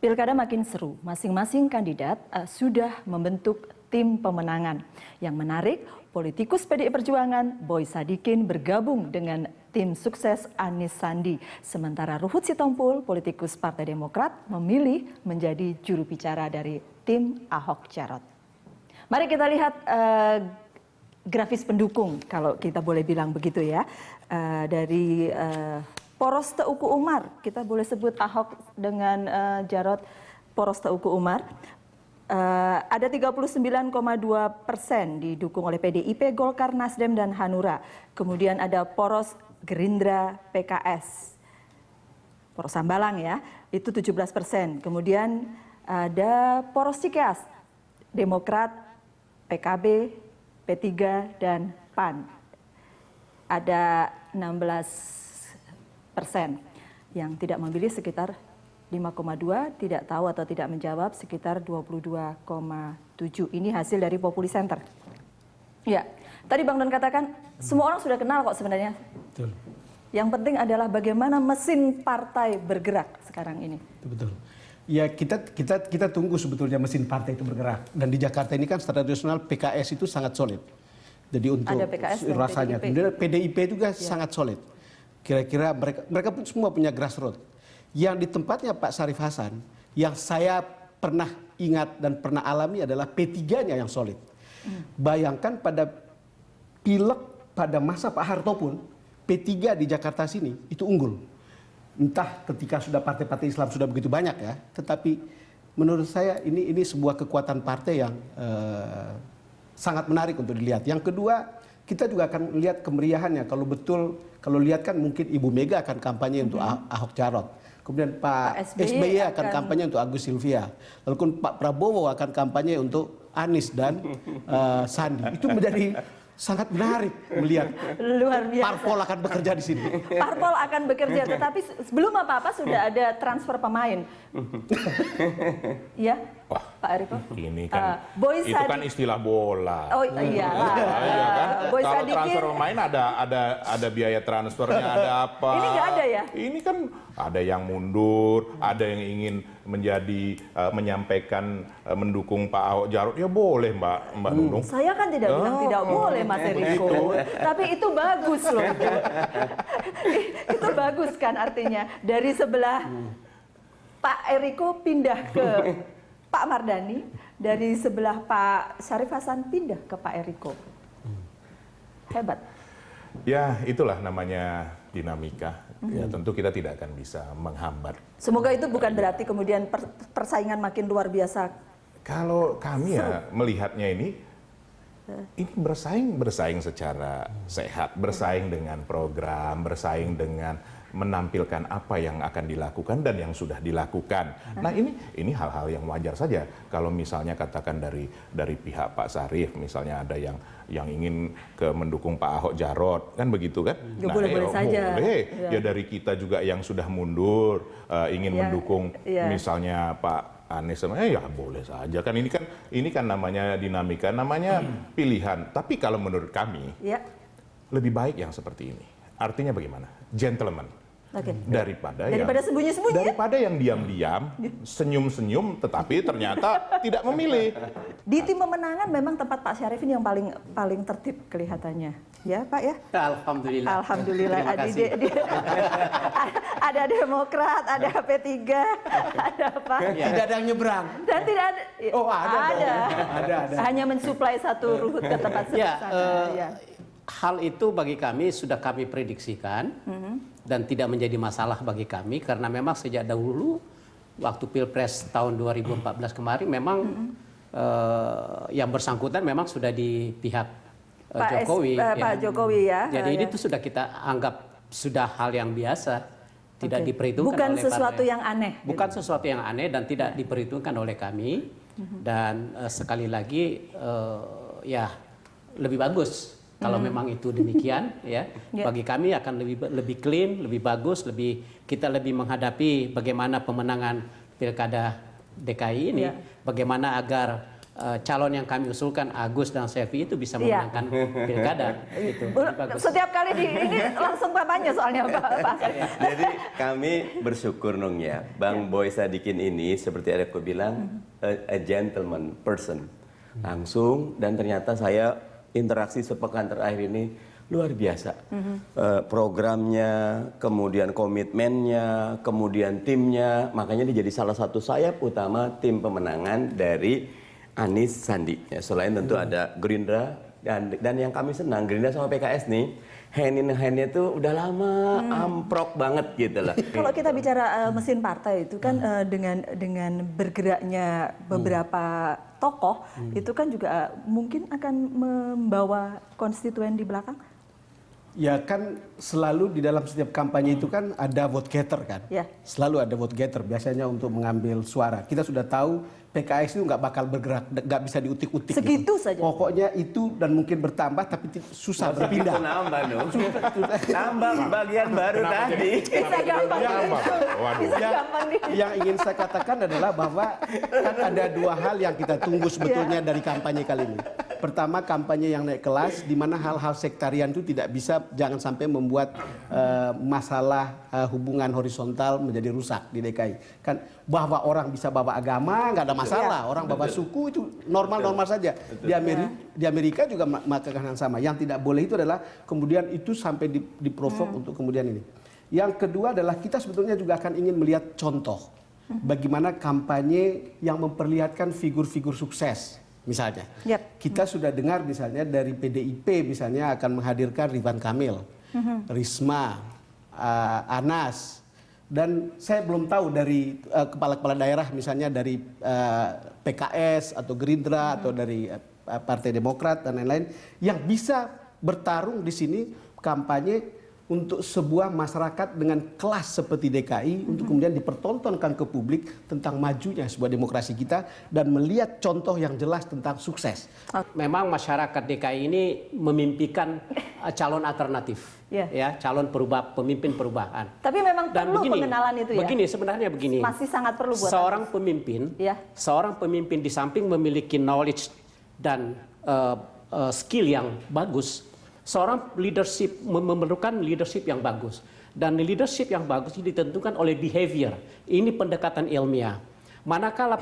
Pilkada makin seru, masing-masing kandidat sudah membentuk tim pemenangan. Yang menarik, politikus PDI Perjuangan Boy Sadikin bergabung dengan tim sukses Anies Sandi. Sementara Ruhut Sitompul, politikus Partai Demokrat, memilih menjadi juru bicara dari tim Ahok Jarot. Mari kita lihat grafis pendukung, kalau kita boleh bilang begitu ya, dari Poros Teuku Umar, kita boleh sebut Ahok dengan Jarot Poros Teuku Umar. Ada 39,2% didukung oleh PDIP, Golkar, Nasdem, dan Hanura. Kemudian ada Poros Gerindra, PKS, Poros Hambalang ya, itu 17%. Kemudian ada Poros Cikeas, Demokrat, PKB, P3, dan PAN. Ada 16%. Yang tidak memilih sekitar 5,2, tidak tahu atau tidak menjawab sekitar 22,7. Ini hasil dari Populi Center. Ya, tadi Bang Don katakan semua orang sudah kenal kok sebenarnya. Betul. Yang penting adalah bagaimana mesin partai bergerak sekarang ini. Betul. Ya kita tunggu sebetulnya mesin partai itu bergerak. Dan di Jakarta ini kan secara nasional PKS itu sangat solid. Jadi untuk ada PKS rasanya, kemudian PDIP juga sangat solid. Kira-kira mereka pun semua punya grassroots. Yang di tempatnya Pak Syarif Hasan, yang saya pernah ingat dan pernah alami adalah P3-nya yang solid. Bayangkan pada pileg pada masa Pak Harto pun, P3 di Jakarta sini itu unggul. Entah ketika sudah partai-partai Islam sudah begitu banyak ya, tetapi menurut saya ini sebuah kekuatan partai yang sangat menarik untuk dilihat. Yang kedua, kita juga akan lihat kemeriahannya. Kalau betul, kalau lihat kan mungkin Ibu Mega akan kampanye untuk Ahok Jarot. Kemudian Pak SBY akan kampanye untuk Agus Silvia. Lalu Pak Prabowo akan kampanye untuk Anies dan Sandi. Itu menjadi sangat menarik melihat. Luar biasa. Parpol akan bekerja di sini. Parpol akan bekerja, tetapi sebelum apa-apa sudah ada transfer pemain. Ya, wah, Pak Eriko. Ini kan, Boy itu kan istilah bola. Oh iyalah. Iya kan? Boy Kalau Sadikin, transfer pemain ada biaya transfernya, ada apa? Ini nggak ada ya? Ini kan ada yang mundur, ada yang ingin menyampaikan mendukung Pak Ahok Jarot. Ya boleh Mbak Nunung. Saya kan tidak bilang tidak boleh Mas Eriko, tapi itu bagus loh. Itu bagus kan artinya dari sebelah Pak Eriko pindah ke Pak Mardani, dari sebelah Pak Syarif Hasan pindah ke Pak Eriko. Hebat. Ya itulah namanya dinamika. Ya tentu kita tidak akan bisa menghambat. Semoga itu bukan berarti kemudian persaingan makin luar biasa. Kalau kami ya melihatnya ini bersaing secara sehat, bersaing dengan program, bersaing dengan menampilkan apa yang akan dilakukan dan yang sudah dilakukan. Nah ini hal-hal yang wajar saja. Kalau misalnya katakan dari pihak Pak Syarif, misalnya ada yang ingin mendukung Pak Ahok Jarot, kan begitu kan? Ya, nah, boleh saja. Boleh. Ya dari kita juga yang sudah mundur ingin mendukung misalnya Pak Anies, ya boleh saja kan. Ini kan namanya dinamika, namanya pilihan. Tapi kalau menurut kami lebih baik yang seperti ini. Artinya bagaimana? Gentleman. Daripada sembunyi-sembunyi, daripada yang diam-diam, senyum-senyum, tetapi ternyata tidak memilih. Di tim pemenangan memang tempat Pak Syarif ini yang paling tertib kelihatannya, ya Pak ya. Alhamdulillah. Alhamdulillah. Ada Demokrat, ada P3, ada apa? Tidak ada yang nyebrang. Dan tidak ada. Oh ada. Hanya mensuplai satu Ruhut ke tempat sana. Hal itu bagi kami sudah kami prediksikan dan tidak menjadi masalah bagi kami karena memang sejak dahulu waktu Pilpres tahun 2014 kemarin memang yang bersangkutan memang sudah di pihak Jokowi. Pak Jokowi ya. Jadi itu sudah kita anggap sudah hal yang biasa, tidak diperhitungkan bukan oleh sesuatu partai. yang aneh. Bukan sesuatu yang aneh dan tidak diperhitungkan oleh kami. Dan sekali lagi ya lebih bagus. Kalau memang itu demikian, ya, bagi kami akan lebih clean, lebih bagus, kita lebih menghadapi bagaimana pemenangan pilkada DKI ini, bagaimana agar calon yang kami usulkan Agus dan Selvi itu bisa memenangkan pilkada. Itu. Setiap kali ini langsung papanya soalnya Pak. Jadi kami bersyukur Nung ya, Bang Boy Sadikin ini seperti ada aku bilang a gentleman person. Langsung, dan ternyata saya interaksi sepekan terakhir ini luar biasa. Programnya, kemudian komitmennya, kemudian timnya, makanya dia jadi salah satu sayap utama tim pemenangan dari Anies Sandi. Ya, selain tentu ada Gerindra dan yang kami senang Gerindra sama PKS nih hand in hand-nya tuh udah lama amprok banget gitu lah. Kalau kita bicara mesin partai itu kan dengan bergeraknya beberapa tokoh itu kan juga mungkin akan membawa konstituen di belakang. Ya kan selalu di dalam setiap kampanye itu kan ada vote getter kan. Ya. Selalu ada vote getter biasanya untuk mengambil suara. Kita sudah tahu PKS itu nggak bakal bergerak, nggak bisa diutik-utik. Segitu gitu. saja. Pokoknya itu dan mungkin bertambah tapi susah berpindah. Nambah dong. Nambah bagian baru tadi. Bisa gampang. Bisa gampang nih. Yang ingin saya katakan adalah bahwa kan ada dua hal yang kita tunggu sebetulnya dari kampanye kali ini. Pertama, kampanye yang naik kelas, di mana hal-hal sektarian itu tidak bisa, jangan sampai membuat masalah hubungan horizontal menjadi rusak di DKI. Kan bahwa orang bisa bawa agama nggak ada masalah, orang bawa suku itu normal-normal saja. Di Amerika juga melakukan yang sama. Yang tidak boleh itu adalah kemudian itu sampai diprovok untuk kemudian ini. Yang kedua adalah kita sebetulnya juga akan ingin melihat contoh bagaimana kampanye yang memperlihatkan figur-figur sukses. Misalnya, kita sudah dengar misalnya dari PDIP misalnya akan menghadirkan Ridwan Kamil, Risma, Anas, dan saya belum tahu dari kepala-kepala daerah misalnya dari PKS atau Gerindra atau dari Partai Demokrat dan lain-lain yang bisa bertarung di sini kampanye untuk sebuah masyarakat dengan kelas seperti DKI untuk kemudian dipertontonkan ke publik tentang majunya sebuah demokrasi kita dan melihat contoh yang jelas tentang sukses. Memang masyarakat DKI ini memimpikan calon alternatif, ya calon pemimpin perubahan. Tapi memang perlu pengenalan itu ya. Sebenarnya begini. Masih sangat perlu buat seorang pemimpin di samping memiliki knowledge dan skill yang bagus. Seorang leadership memerlukan leadership yang bagus, dan leadership yang bagus ini ditentukan oleh behavior. Ini pendekatan ilmiah. Manakala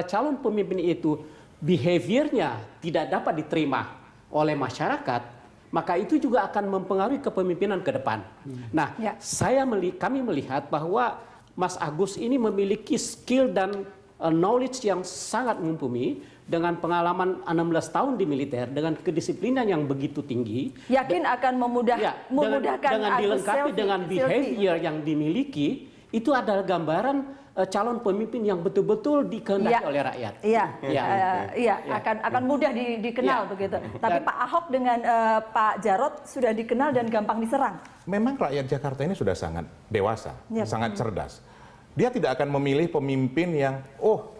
calon pemimpin itu behaviornya tidak dapat diterima oleh masyarakat, maka itu juga akan mempengaruhi kepemimpinan ke depan. Nah, kami melihat bahwa Mas Agus ini memiliki skill dan knowledge yang sangat mumpuni. Dengan pengalaman 16 tahun di militer, dengan kedisiplinan yang begitu tinggi, yakin akan memudahkan dengan dilengkapi dengan behavior yang dimiliki, itu adalah gambaran calon pemimpin yang betul-betul dikehendaki oleh rakyat. Akan mudah dikenal begitu. Tapi Pak Ahok dengan Pak Jarod sudah dikenal dan gampang diserang. Memang rakyat Jakarta ini sudah sangat dewasa, sangat cerdas. Dia tidak akan memilih pemimpin yang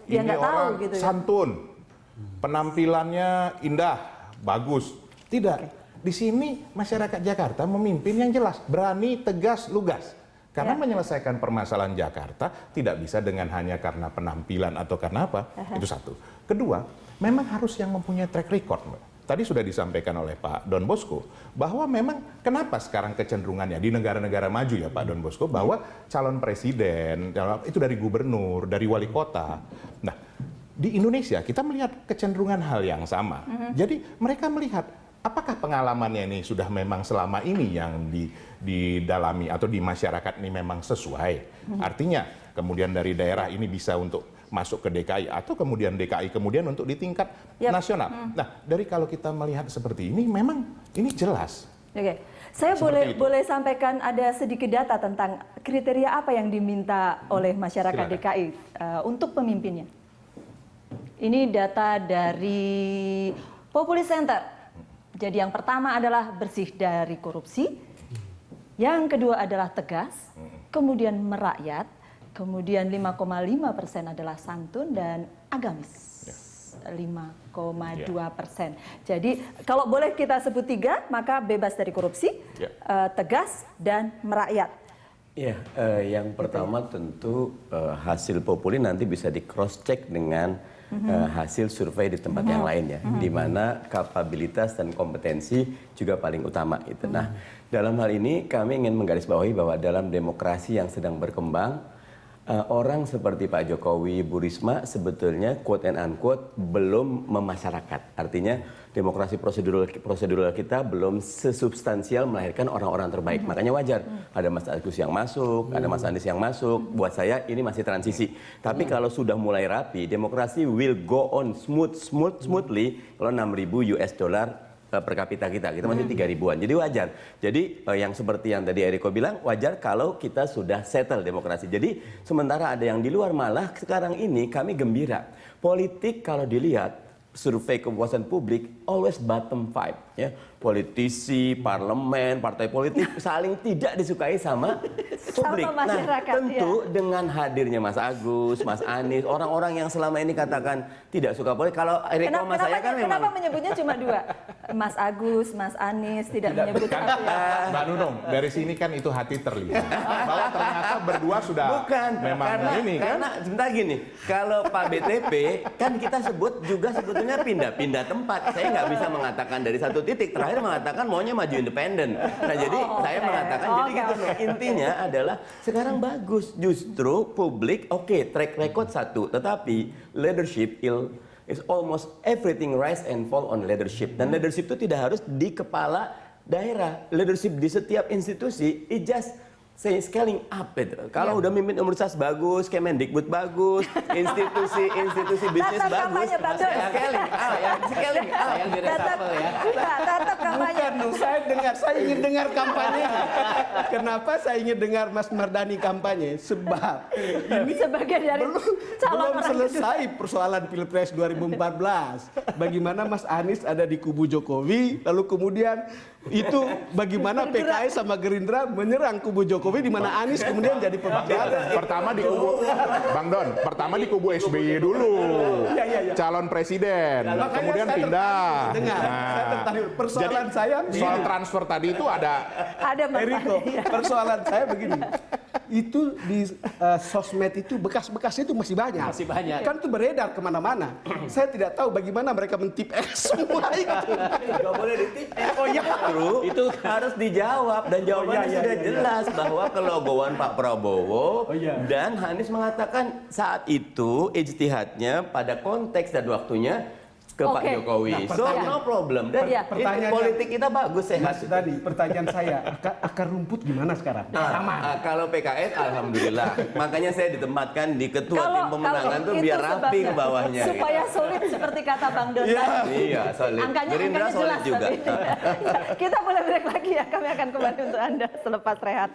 dia ini orang tahu, gitu santun. Penampilannya indah, bagus. Tidak. Di sini masyarakat Jakarta memimpin yang jelas, berani, tegas, lugas. Karena menyelesaikan permasalahan Jakarta tidak bisa dengan hanya karena penampilan atau karena apa. Itu satu. Kedua, memang harus yang mempunyai track record. Tadi sudah disampaikan oleh Pak Don Bosco bahwa memang kenapa sekarang kecenderungannya di negara-negara maju ya Pak Don Bosco bahwa calon presiden itu dari gubernur, dari wali kota. Nah, di Indonesia kita melihat kecenderungan hal yang sama. Jadi mereka melihat apakah pengalamannya ini sudah memang selama ini yang didalami atau di masyarakat ini memang sesuai. Artinya kemudian dari daerah ini bisa untuk masuk ke DKI atau kemudian DKI kemudian untuk di tingkat nasional. Nah, dari kalau kita melihat seperti ini memang ini jelas. Oke. Saya boleh sampaikan ada sedikit data tentang kriteria apa yang diminta oleh masyarakat DKI untuk pemimpinnya. Ini data dari Populi Center. Jadi yang pertama adalah bersih dari korupsi, yang kedua adalah tegas, kemudian merakyat, kemudian 5,5% adalah santun dan agamis. 5,2%. Jadi kalau boleh kita sebut 3, maka bebas dari korupsi, tegas dan merakyat. Ya, yang pertama tentu hasil Populi nanti bisa di cross check dengan hasil survei di tempat yang lain ya, di mana kapabilitas dan kompetensi juga paling utama itu. Nah, dalam hal ini kami ingin menggarisbawahi bahwa dalam demokrasi yang sedang berkembang, orang seperti Pak Jokowi, Bu Risma sebetulnya quote and unquote belum memasyarakat. Artinya demokrasi prosedural kita belum sesubstansial melahirkan orang-orang terbaik. Makanya wajar ada Mas Agus yang masuk, ada Mas Anies yang masuk. Buat saya ini masih transisi. Tapi kalau sudah mulai rapi, demokrasi will go on smoothly kalau 6.000 US dollar per kapita kita masih 3 ribuan, jadi wajar. Jadi yang seperti yang tadi Eriko bilang, wajar kalau kita sudah settle demokrasi. Jadi sementara ada yang di luar, malah sekarang ini kami gembira. Politik kalau dilihat survei kepuasan publik always bottom 5 ya. Politisi, parlemen, partai politik saling tidak disukai sama publik. Sama masyarakat, Nah, tentu dengan hadirnya Mas Agus, Mas Anies, orang-orang yang selama ini katakan tidak suka politik. Kalau Eriko sama saya kan memang kenapa menyebutnya cuma 2? Mas Agus, Mas Anies, tidak menyebut Kan, satu ya? Mbak Nunung, dari sini kan itu hati terlihat bahwa ternyata berdua sudah bukan memang ini kan. karena sebentar gini, kalau Pak BTP kan kita sebut juga sebetulnya pindah-pindah tempat. Saya nggak bisa mengatakan dari satu titik, terakhir mengatakan maunya maju independen. Nah jadi saya mengatakan jadi gitu loh. Intinya adalah sekarang bagus, justru publik oke, track record satu, tetapi leadership is almost everything rise and fall on leadership. Dan leadership itu tidak harus di kepala daerah. Leadership di setiap institusi it just scaling up itu. Kalau udah mimpin universitas bagus, Kemendikbud bagus, institusi bisnis Tetap bagus, kampanye, Pak Don. scaling up. Yang di reshuffle ya. Tetap kampanye. Bukan, saya ingin dengar kampanye. Kenapa saya ingin dengar Mas Mardani kampanye? Sebab ini Sebagai dari calon belum orang selesai persoalan Pilpres 2014. Bagaimana Mas Anies ada di kubu Jokowi, lalu kemudian itu bagaimana PKS sama Gerindra menyerang kubu Jokowi, di mana Anies kemudian jadi pembicara. Pertama di kubu Bang Don, pertama di kubu SBY dulu. Calon presiden, Makanya kemudian saya pindah. Dengar, saya tertarik. Persoalan saya Soal transfer tadi itu ada Mas Eriko, Anies. persoalan saya begini. Itu di sosmed itu bekas-bekasnya itu masih banyak. Masih banyak. Kan itu beredar kemana-mana. Saya tidak tahu bagaimana mereka mentip semua itu. Nggak boleh ditip. Oh ya, itu harus dijawab dan jawabannya sudah jelas bahwa kelogoan Pak Prabowo dan Anies mengatakan saat itu ijtihadnya pada konteks dan waktunya ke Pak Oke. Jokowi. Nah, So pertanyaan- no problem. Dan Iya. Pertanyaannya- politik kita bagus sehat. Mas tadi pertanyaan saya, akar rumput gimana sekarang? Kalau PKS alhamdulillah. Makanya saya ditempatkan di ketua tim Kalau pemenangan tuh itu biar rapi sebabnya. ke bawahnya. Supaya solid seperti kata Bang Don tadi. Iya, solid. Angkanya Gerindra solid jelas juga. tapi. Kita boleh break lagi ya. Kami akan kembali untuk Anda selepas rehat.